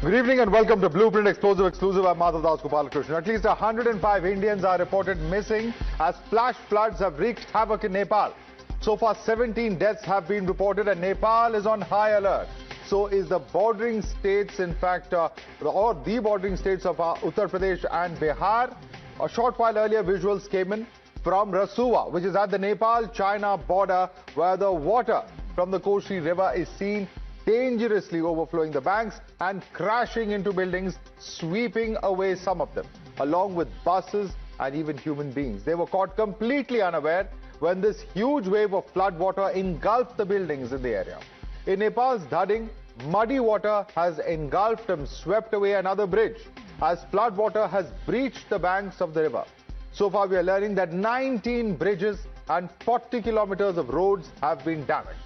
Good evening and welcome to Blueprint Explosive Exclusive. I'm Madhav Das Gopalakrishnan. At least 105 Indians are reported missing as flash floods have wreaked havoc in Nepal. So far, 17 deaths have been reported and Nepal is on high alert. So is the bordering states, in fact, or the bordering states of Uttar Pradesh and Bihar. A short while earlier, visuals came in from Rasua, which is at the Nepal-China border, where the water from the Kosi River is seen dangerously overflowing the banks and crashing into buildings, sweeping away some of them, along with buses and even human beings. They were caught completely unaware when this huge wave of flood water engulfed the buildings in the area. In Nepal's Dhading, muddy water has engulfed and swept away another bridge as flood water has breached the banks of the river. So far, we are learning that 19 bridges and 40 kilometers of roads have been damaged.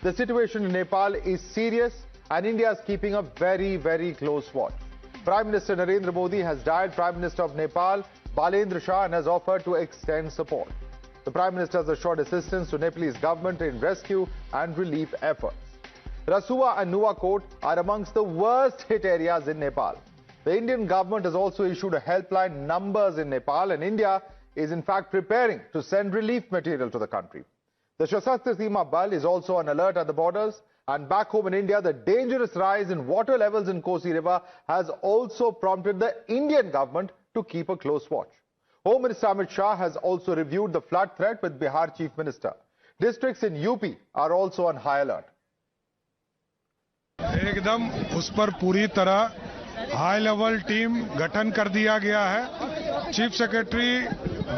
The situation in Nepal is serious and India is keeping a very, very close watch. Prime Minister Narendra Modi has dialed Prime Minister of Nepal, Balendra Shah, and has offered to extend support. The Prime Minister has assured assistance to Nepalese government in rescue and relief efforts. Rasua and Nuwakot are amongst the worst hit areas in Nepal. The Indian government has also issued a helpline numbers in Nepal, and India is in fact preparing to send relief material to the country. The Sashastra Seema Bal is also on alert at the borders, and back home in India, the dangerous rise in water levels in Kosi River has also prompted the Indian government to keep a close watch. Home Minister Amit Shah has also reviewed the flood threat with Bihar Chief Minister. Districts in UP are also on high alert. एकदम उस पर पूरी तरह high level team गठन कर दिया गया है। चीफ सेक्रेटरी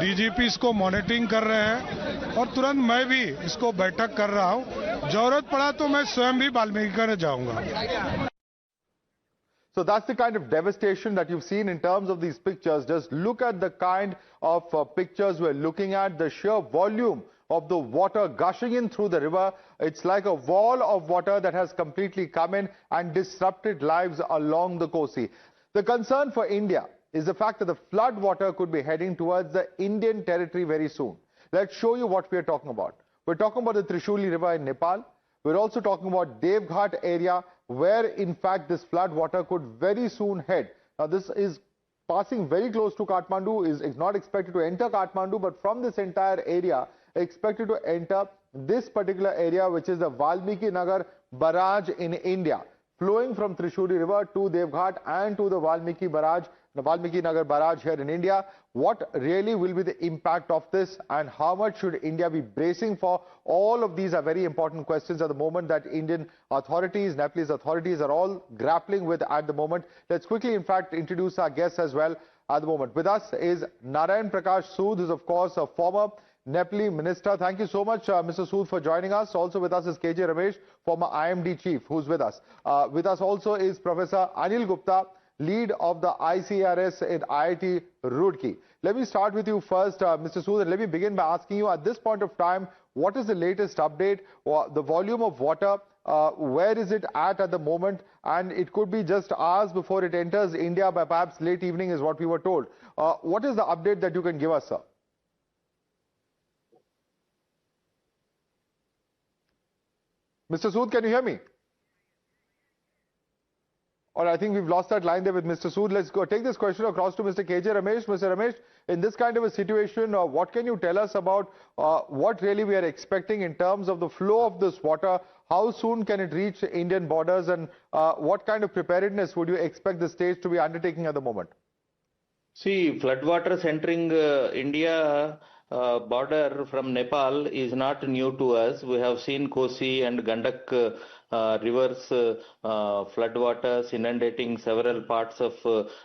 डीजीपी इसको मॉनिटरिंग कर रहे हैं और तुरंत मैं भी इसको बैठक कर रहा हूं। जरूरत पड़ा तो मैं स्वयं भी वाल्मीकिनगर जाऊंगा। So that's the kind of devastation that you've seen in terms of these pictures. Just look at the kind of pictures we're looking at, the sheer volume of the water gushing in through the river. It's like a wall of water that has completely come in and disrupted lives along the Kosi. The concern for India is the fact that the flood water could be heading towards the Indian territory very soon. Let's show you what we are talking about. We're talking about the Trishuli River in Nepal. We're also talking about Devghat area, where in fact this flood water could very soon head. Now this is passing very close to Kathmandu, is not expected to enter Kathmandu, but from this entire area expected to enter this particular area, which is the Valmiki Nagar barrage in India, flowing from Trishuli River to Devghat and to the Valmiki barrage, the Valmiki Nagar barrage here in India. What really will be the impact of this, and how much should India be bracing for? All of these are very important questions at the moment that Indian authorities, Nepalese authorities are all grappling with at the moment. Let's quickly in fact introduce our guests as well at the moment. With us is Narayan Prakash Sood, who is of course a former Nepali minister. Thank you so much, Mr. Sood, for joining us. Also with us is KJ Ramesh, former IMD chief, who's with us. With us also is Professor Anil Gupta, lead of the ICRS at IIT Roorkee. Let me start with you first, Mr. Sood, and let me begin by asking you at this point of time, what is the latest update, or the volume of water, where is it at the moment? And it could be just hours before it enters India, by perhaps late evening is what we were told. What is the update that you can give us, sir? Mr. Sood, can you hear me? Or I think we've lost that line there with Mr. Sood. Let's go take this question across to Mr. KJ Ramesh. Mr. Ramesh, in this kind of a situation, what can you tell us about what really we are expecting in terms of the flow of this water? How soon can it reach Indian borders, and what kind of preparedness would you expect the states to be undertaking at the moment? See, floodwaters entering India border from Nepal is not new to us. We have seen Kosi and Gandak rivers floodwaters inundating several parts of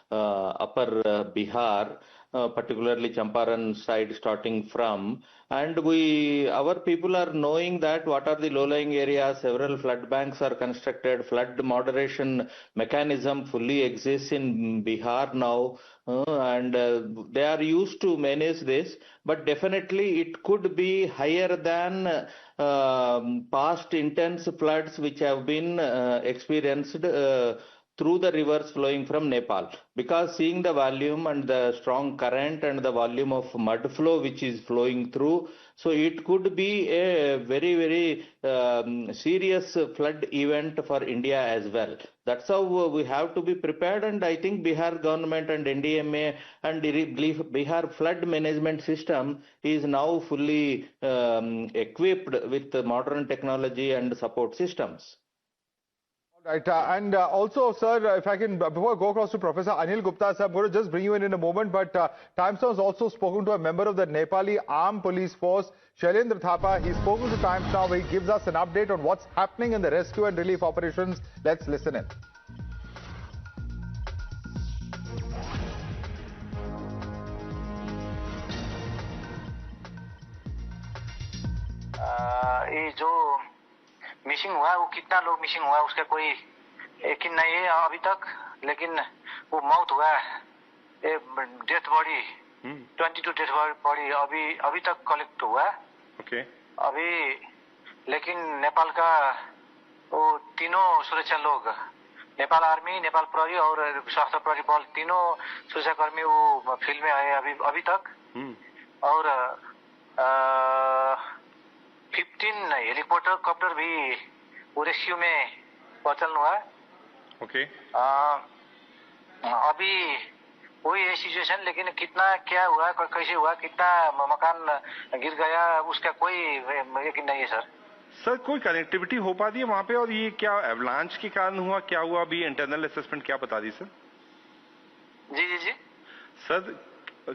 upper Bihar, particularly Champaran side starting from. And our people are knowing that what are the low-lying areas, several flood banks are constructed, flood moderation mechanism fully exists in Bihar now, and they are used to manage this, but definitely it could be higher than past intense floods which have been experienced through the rivers flowing from Nepal, because seeing the volume and the strong current and the volume of mud flow which is flowing through, so it could be a very serious flood event for India as well. That's how we have to be prepared, and I think Bihar government and NDMA and Bihar flood management system is now fully equipped with modern technology and support systems. Right, and also, sir, if I can, before I go across to Professor Anil Gupta, sir, I'm going to just bring you in a moment, but Times Now has also spoken to a member of the Nepali Armed Police Force, Shailendra Thapa. He's spoken to Times Now, where he gives us an update on what's happening in the rescue and relief operations. Let's listen in. ये जो missing हुआ वो कितना लोग missing हुआ उसका कोई यकीन नहीं है अभी तक, लेकिन वो मौत हुआ है, डेथ बॉडी 22 डेथ बॉडी अभी तक कलेक्ट हुआ। ओके। अभी लेकिन नेपाल का वो तीनों सुरक्षा लोग, नेपाल आर्मी, नेपाल प्रहरी और सशस्त्र प्रहरी बल, तीनों सुरक्षाकर्मी वो फील्ड में आए अभी तक। और 15 हेलीकॉप्टर भी वो रेस्क्यू में पहुंचल हुआ है। ओके। अभी वही है सिचुएशन, लेकिन कितना क्या हुआ, कैसे हुआ, कितना मकान गिर गया, उसका कोई यकीन नहीं है सर। सर, कोई कनेक्टिविटी हो पाती है वहां पे, और ये क्या एवलांच के कारण हुआ, क्या हुआ, अभी इंटरनल असेसमेंट क्या बता दी सर? जी। सर,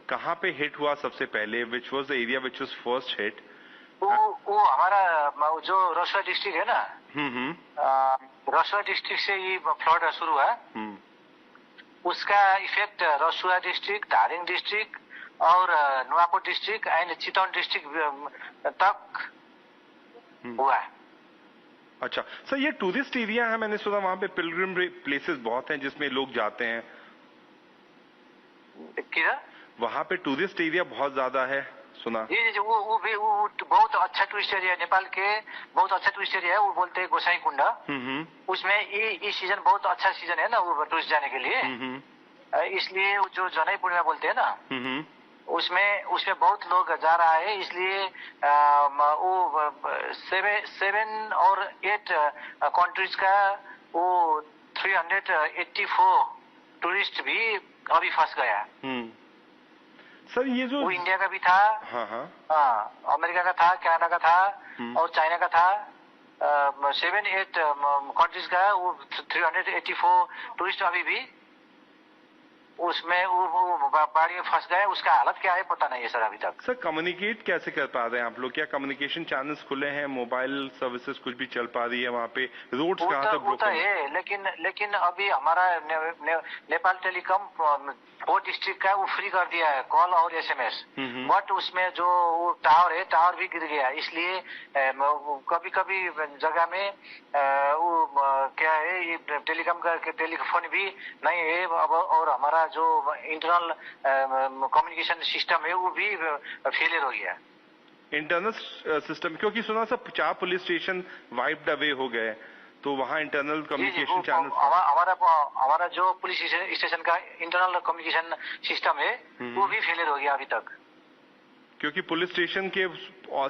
कहाँ पे हिट हुआ सबसे पहले? Which was the area which was first hit? वो हमारा जो रसुआ डिस्ट्रिक्ट है ना, रसुआ डिस्ट्रिक्ट से ये फ्लड शुरू हुआ। उसका इफेक्ट रसुआ डिस्ट्रिक्ट, धारिंग डिस्ट्रिक्ट और Nuwakot district and Chitwan district तक हुआ। अच्छा सर, ये टूरिस्ट एरिया है, मैंने सुना वहाँ पे पिलग्रिम प्लेसेस बहुत हैं जिसमें लोग जाते हैं। किधर? वहाँ पे टूरिस्ट एरिया बहुत ज्यादा है, सुना। जी, वो बहुत अच्छा टूरिस्ट एरिया है, नेपाल के बहुत अच्छा टूरिस्ट एरिया है। वो बोलते हैं गोसाई कुंडा। उसमें ये सीजन बहुत अच्छा सीजन है ना वो टूरिस्ट जाने के लिए। इसलिए जो जनई पूर्णिमा बोलते हैं ना, उसमें बहुत लोग जा रहा है। इसलिए वो 7 और 8 कंट्रीज का वो 384 टूरिस्ट भी अभी फंस गया। सर, ये जो वो इंडिया का भी था, अमेरिका का था, कनाडा का था और चाइना का था। 7-8 कंट्रीज का वो 384 टूरिस्ट अभी भी उसमें वो बाढ़ में फंस गए। उसका हालत क्या है पता नहीं है सर अभी तक। सर, कम्युनिकेट कैसे कर पा रहे हैं आप लोग? क्या कम्युनिकेशन चैनल्स खुले हैं? मोबाइल सर्विसेज कुछ भी चल पा रही है वहाँ पे? रोड्स कहाँ तक ब्लॉक है? लेकिन अभी हमारा नेपाल टेलीकॉम 4 डिस्ट्रिक्ट का वो फ्री कर दिया है, कॉल और SMS। बट उसमें जो वो टावर है, टावर भी गिर गया। इसलिए कभी जगह में वो क्या है, ये टेलीकॉम का टेलीफोन भी नहीं है अब, और हमारा जो इंटरनल कम्युनिकेशन सिस्टम है वो भी फेलियर हो गया। इंटरनल सिस्टम, क्योंकि सुना सब 4 पुलिस स्टेशन वाइप्ड अवे हो गए, तो वहाँ इंटरनल कम्युनिकेशन चैनल, हमारा जो पुलिस स्टेशन का इंटरनल कम्युनिकेशन सिस्टम है वो भी फेलियर हो गया अभी तक। क्योंकि पुलिस स्टेशन के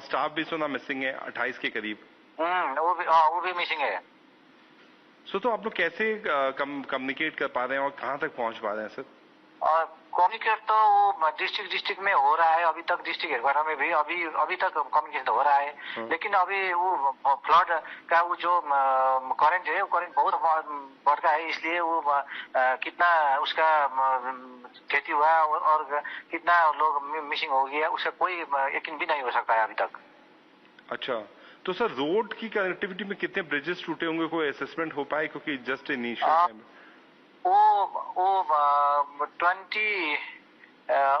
स्टाफ भी सुना मिसिंग है 28 के करीब। वो भी मिसिंग है। तो आप लोग कैसे कम्युनिकेट कर पा रहे हैं और कहाँ तक पहुँच पा रहे हैं सर? कम्युनिकेट तो वो डिस्ट्रिक्ट में हो रहा है अभी तक, डिस्ट्रिक्ट हेडक्वार्टर में भी अभी तक कम्युनिकेशन हो रहा है। लेकिन अभी वो फ्लड का वो जो करंट है, वो करंट बहुत बढ़ता है। इसलिए वो कितना उसका क्षति हुआ और कितना लोग मिसिंग हो गया उसका कोई यकीन भी नहीं हो सकता है अभी तक। अच्छा, तो सर रोड की कनेक्टिविटी में कितने ब्रिजेस टूटे होंगे, कोई असेसमेंट हो पाए? क्योंकि जस्ट इनिशियल टाइम वो 20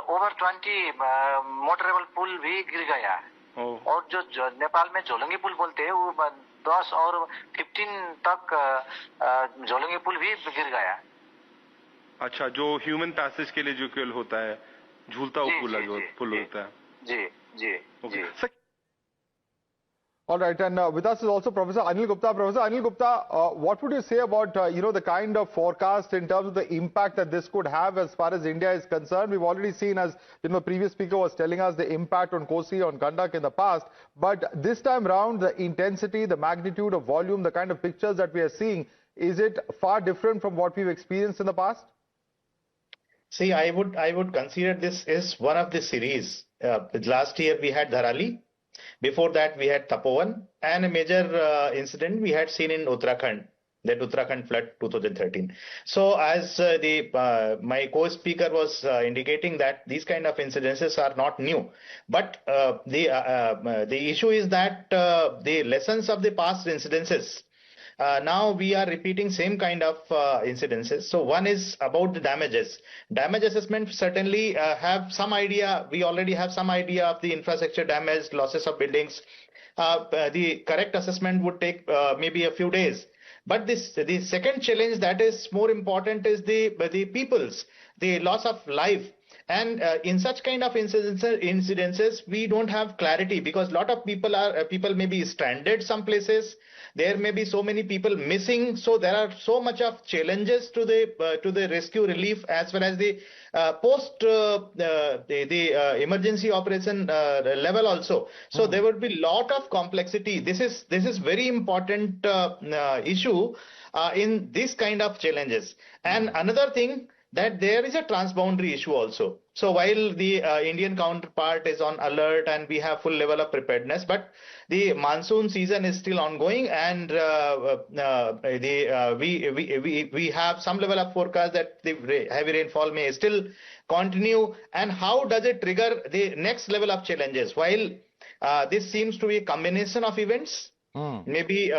ओवर 20 मोटरेबल पुल भी गिर गया। और जो नेपाल में झोलंगी पुल बोलते हैं वो 10 और 15 तक झोलंगी पुल भी गिर गया। अच्छा, जो ह्यूमन पैसेज के लिए जो केवल होता है, झूलता हुआ पुल होता है। जी। Sir, All right, and with us is also Professor Anil Gupta. Professor Anil Gupta, what would you say about the kind of forecast in terms of the impact that this could have as far as India is concerned? We've already seen, as the previous speaker was telling us, the impact on Kosi, on Gandak in the past. But this time round, the intensity, the magnitude of volume, the kind of pictures that we are seeing, is it far different from what we've experienced in the past? See, I would consider this as one of the series. Last year we had Dharali. Before that, we had Tapovan, and a major incident we had seen in Uttarakhand, that Uttarakhand flood 2013. So, as my co-speaker was indicating, that these kind of incidences are not new, but the issue is that the lessons of the past incidences. Now we are repeating same kind of incidences. So one is about the damages. Damage assessment certainly have some idea. We already have some idea of the infrastructure damage, losses of buildings. The correct assessment would take maybe a few days. But the second challenge that is more important is the people's, the loss of life. And in such kind of incidences, we don't have clarity, because a lot of people may be stranded some places. There may be so many people missing. So there are so much of challenges to the rescue relief, as well as the post the emergency operation level also. So there would be lot of complexity. This is very important issue in this kind of challenges. And another thing, that there is a transboundary issue also. So while the Indian counterpart is on alert and we have full level of preparedness, but the monsoon season is still ongoing, and we have some level of forecast that the heavy rainfall may still continue. And how does it trigger the next level of challenges? While this seems to be a combination of events, maybe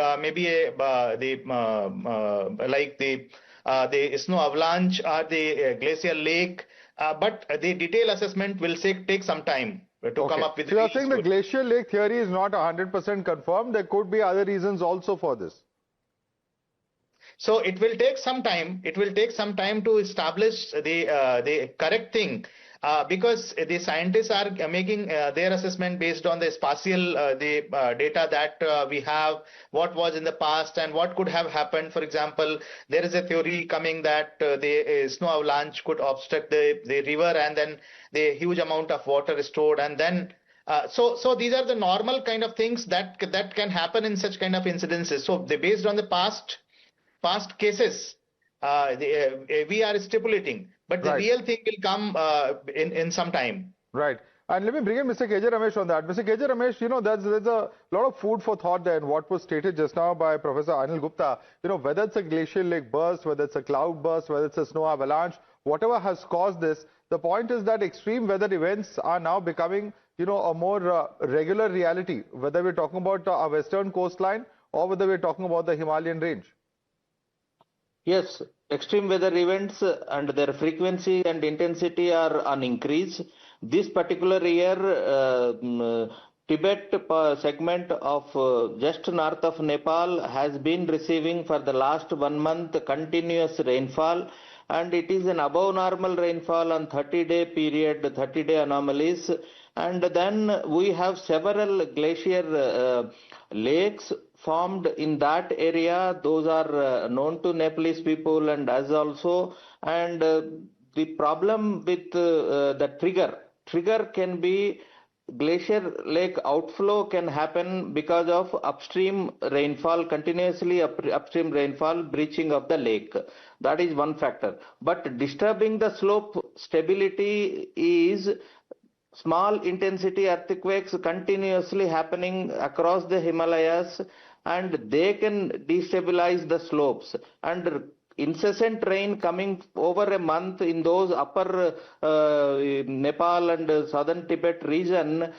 the snow avalanche or the glacial lake, but the detailed assessment will take some time to come up with. So you are saying the glacial lake theory is not 100% confirmed. There could be other reasons also for this. So it will take some time. It will take some time to establish the correct thing. Because the scientists are making their assessment based on the spatial data that we have, what was in the past and what could have happened. For example, there is a theory coming that the snow avalanche could obstruct the river, and then the huge amount of water is stored, and then so these are the normal kind of things that can happen in such kind of incidences. So they based on the past cases, we are stipulating. But the real thing will come in some time. Right. And let me bring in Mr. KJ Ramesh on that. Mr. KJ Ramesh, there's a lot of food for thought there in what was stated just now by Professor Anil Gupta. Whether it's a glacial lake burst, whether it's a cloud burst, whether it's a snow avalanche, whatever has caused this, the point is that extreme weather events are now becoming, a more regular reality, whether we're talking about our western coastline or whether we're talking about the Himalayan range. Yes, extreme weather events and their frequency and intensity are on increase. This particular year, Tibet segment of just north of Nepal has been receiving for the last 1 month continuous rainfall, and it is an above normal rainfall on 30-day period, 30-day anomalies. And then we have several glacier lakes formed in that area. Those are known to Nepalese people and us also. And the problem with the trigger can be glacier lake outflow can happen because of upstream rainfall, continuously upstream rainfall, breaching of the lake. That is one factor. But disturbing the slope stability is small intensity earthquakes continuously happening across the Himalayas, and they can destabilize the slopes. And incessant rain coming over a month in those upper Nepal and southern Tibet region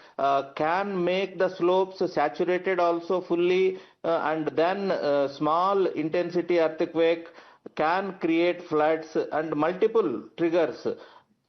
can make the slopes saturated also fully, and then small intensity earthquake can create floods and multiple triggers.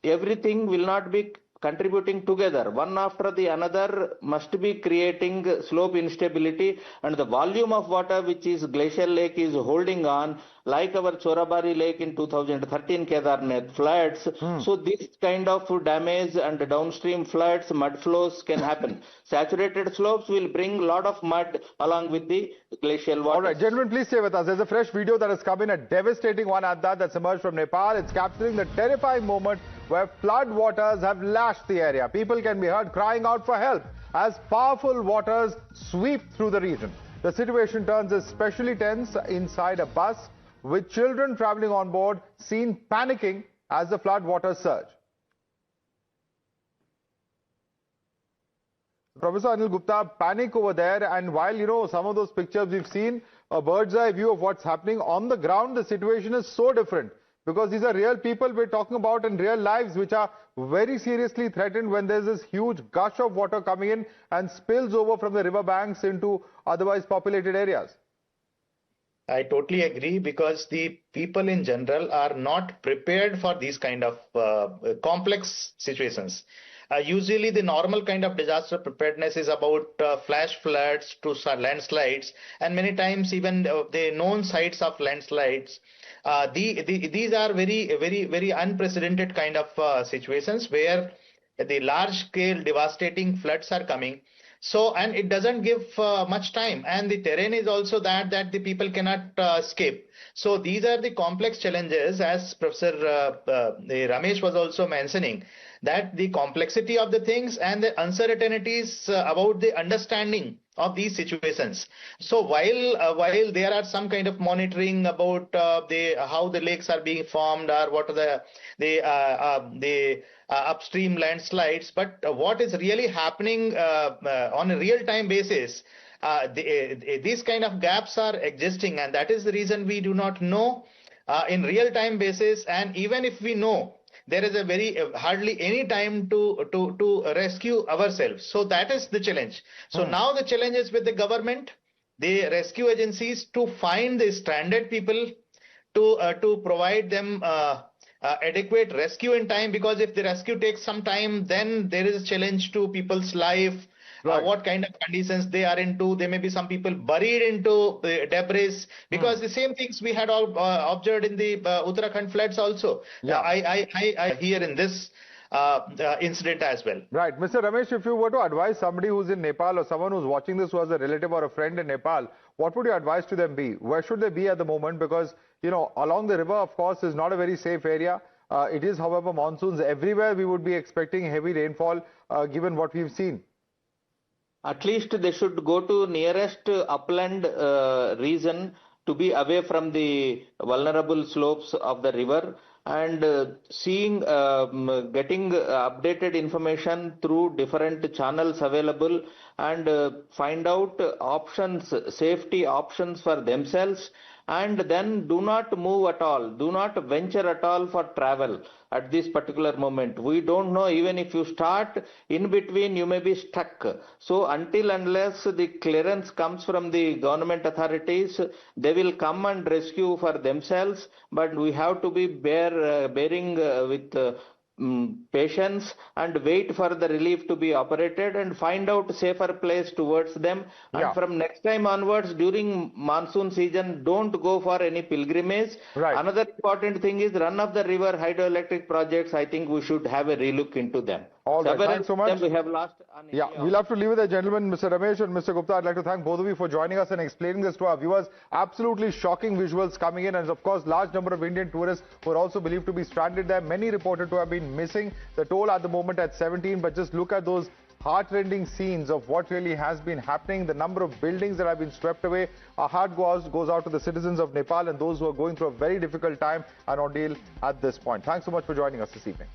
Everything will not be contributing together, one after the another, must be creating slope instability, and the volume of water which is glacial lake is holding on, like our Chorabari Lake in 2013 Kedarnath floods. So this kind of damage and downstream floods, mud flows can happen. Saturated slopes will bring a lot of mud along with the glacial water. All right, gentlemen, please stay with us. There's a fresh video that has come in, a devastating one at that, that's emerged from Nepal. It's capturing the terrifying moment where flood waters have lashed the area. People can be heard crying out for help as powerful waters sweep through the region. The situation turns especially tense inside a bus with children traveling on board, seen panicking as the flood waters surge. Professor Anil Gupta, panic over there, and while, you know, some of those pictures we've seen, a bird's eye view of what's happening on the ground, the situation is so different because these are real people we're talking about and real lives which are very seriously threatened when there's this huge gush of water coming in and spills over from the river banks into otherwise populated areas. I totally agree, because the people in general are not prepared for these kind of complex situations. Usually the normal kind of disaster preparedness is about flash floods to landslides, and many times even the known sites of landslides. These are very unprecedented kind of situations where the large scale devastating floods are coming. So, and it doesn't give much time, and the terrain is also that the people cannot escape. So these are the complex challenges, as Professor Ramesh was also mentioning, that the complexity of the things and the uncertainties about the understanding of these situations. So while there are some kind of monitoring about how the lakes are being formed or what are the upstream landslides, but what is really happening on a real-time basis, these kind of gaps are existing, and that is the reason we do not know in real-time basis. And even if we know, there is a hardly any time to rescue ourselves. So that is the challenge. So now the challenge is with the government, the rescue agencies, to find the stranded people, to provide them adequate rescue in time, because if the rescue takes some time, then there is a challenge to people's life. Right. What kind of conditions they are into. There may be some people buried into debris, because the same things we had all observed in the Uttarakhand floods also. Yeah. I hear in this incident as well. Right. Mr. Ramesh, if you were to advise somebody who's in Nepal or someone who's watching this who has a relative or a friend in Nepal, what would your advice to them be? Where should they be at the moment? Because, you know, along the river, of course, is not a very safe area. It is, however, monsoons everywhere. We would be expecting heavy rainfall given what we've seen. At least they should go to nearest upland region to be away from the vulnerable slopes of the river, and getting updated information through different channels available, and find out options, safety options for themselves, and then do not move at all, do not venture at all for travel at this particular moment. We don't know, even if you start, in between you may be stuck. So until unless the clearance comes from the government authorities, they will come and rescue for themselves, but we have to be bearing with patience and wait for the relief to be operated and find out safer place towards them. And from next time onwards, during monsoon season, don't go for any pilgrimage. Right. Another important thing is run of the river hydroelectric projects. I think we should have a relook into them. All right, thanks so much. We have lost. We'll have to leave it there, gentlemen. Mr. Ramesh and Mr. Gupta, I'd like to thank both of you for joining us and explaining this to our viewers. Absolutely shocking visuals coming in, and of course, large number of Indian tourists who are also believed to be stranded there. Many reported to have been missing. The toll at the moment at 17, but just look at those heart-rending scenes of what really has been happening. The number of buildings that have been swept away. Our heart goes out to the citizens of Nepal and those who are going through a very difficult time and ordeal at this point. Thanks so much for joining us this evening.